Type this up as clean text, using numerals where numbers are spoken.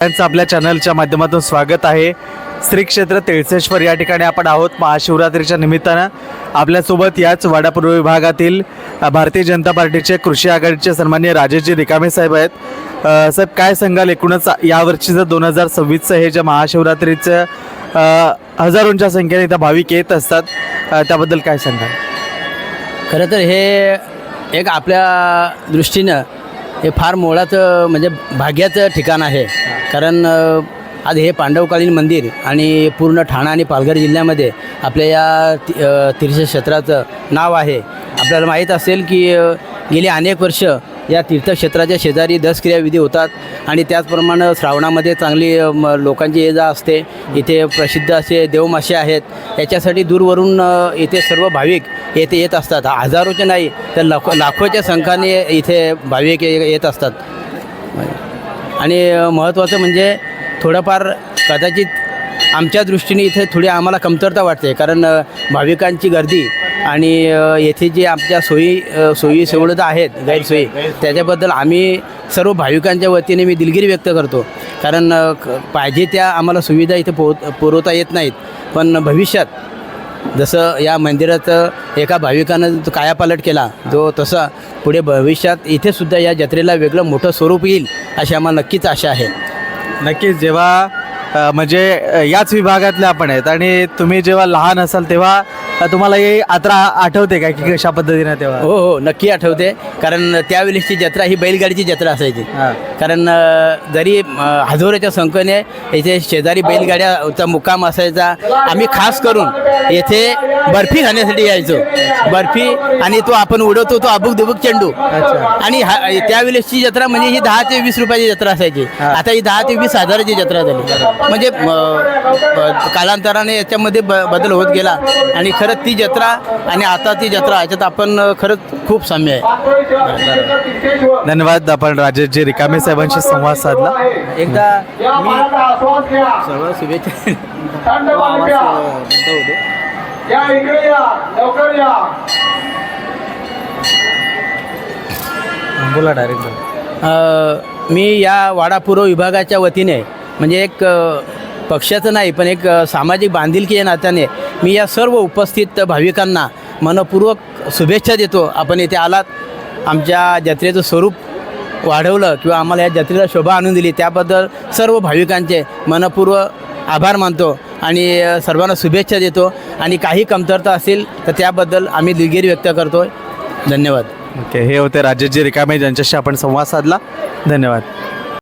त्यांचं आपल्या चॅनलच्या माध्यमातून स्वागत आहे। श्री क्षेत्र तिळसेश्वर या ठिकाणी आपण आहोत। महाशिवरात्रीच्या निमित्तानं आपल्यासोबत याच वाडा पूर्व विभागातील भारतीय जनता पार्टीचे कृषी आघाडीचे सन्माननीय राजेशजी रिकामे साहेब आहेत। साहेब, काय सांगाल एकूणच यावर्षीचं 2026चं हे जे महाशिवरात्रीचं हजारोंच्या संख्येने इथं भाविक येत असतात, त्याबद्दल काय सांगाल? खरं तर हे एक आपल्या दृष्टीनं हे फार मोलाचं म्हणजे भाग्याचं ठिकाण आहे। कारण आज हे पांडवकालीन मंदिर आणि पूर्ण ठाणा आणि पालघर जिल्ह्यामध्ये आपल्या या तीर्थक्षेत्राचं नाव आहे। आपल्याला माहीत असेल की गेली अनेक वर्ष या तीर्थक्षेत्राच्या शेजारी दशक्रियाविधी होतात आणि त्याचप्रमाणे श्रावणामध्ये चांगली लोकांची ये जा असते। इथे प्रसिद्ध असे देवमासे आहेत। याच्यासाठी दूरवरून इथे सर्व भाविक येत असतात। हजारोचे नाही तर लाखोच्या संख्येने इथे भाविक येत असतात। आणि महत्त्वाचं म्हणजे थोडंफार कदाचित आमच्या दृष्टीने इथे थोडी आम्हाला कमतरता वाटते, कारण भाविकांची गर्दी आणि येथे जे आमच्या सोयी सवलती आहेत, गैरसोयी, त्याच्याबद्दल आम्ही सर्व भाविकांच्या वतीने मी दिलगिरी व्यक्त करतो। कारण पाहिजे त्या आम्हाला सुविधा इथे पुरवता येत नाहीत। पण भविष्यात जसं या मंदिराचं एका भाविकानं कायापालट केला जो तसा पुढे भविष्यात इथेसुद्धा या जत्रेला वेगळं मोठं स्वरूप येईल अशी आम्हाला नक्कीच आशा आहे। नक्कीच, जेव्हा म्हणजे याच विभागातले आपण आहेत आणि तुम्ही जेव्हा लहान असाल तेव्हा तुम्हाला हे यात्रा आठवते का की कशा पद्धतीने? तेव्हा हो नक्की आठवते। कारण त्यावेळेसची जत्रा ही बैलगाडीची जत्रा असायची। कारण जरी हजारोच्या संख्येने इथे शेजारी बैलगाड्याचा मुक्काम असायचा। आम्ही खास करून येथे बर्फी खाण्यासाठी यायचो। बर्फी आणि तो आपण उडवतो तो अबुक दुबुक चेंडू। आणि त्यावेळेसची जत्रा म्हणजे ही 10 ते 20 रुपयाची जत्रा असायची। आता ही 10 ते 20 हजाराची जत्रा झाली। म्हणजे कालांतराने याच्यामध्ये बदल होत गेला आणि खरंच ती जत्रा आणि आता ती जत्रा याच्यात आपण खरंच खूप साम्य आहे। धन्यवाद। आपण राजेशजी रिकामे साहेबांशी संवाद साधला। एकदा मी सर्व शुभेच्छा बोला डायरेक्ट। मी या वाडा पूर्व विभागाच्या वतीने म्हणजे एक पक्षाचं नाही पण एक सामाजिक बांधिलकी या नात्याने मी या सर्व उपस्थित भाविकांना मनपूर्वक शुभेच्छा देतो। आपण इथे आलात, आमच्या जत्रेचं स्वरूप वाढवलं किंवा आम्हाला या जत्रेला शोभा आणून दिली त्याबद्दल सर्व भाविकांचे मनपूर्वक आभार मानतो आणि सर्वांना शुभेच्छा देतो। आणि काही कमतरता असेल तर त्याबद्दल आम्ही दिलगिरी व्यक्त करतो। धन्यवाद। ओके, हे होते राजेशजी रिकामे ज्यांच्याशी आपण संवाद साधला। धन्यवाद।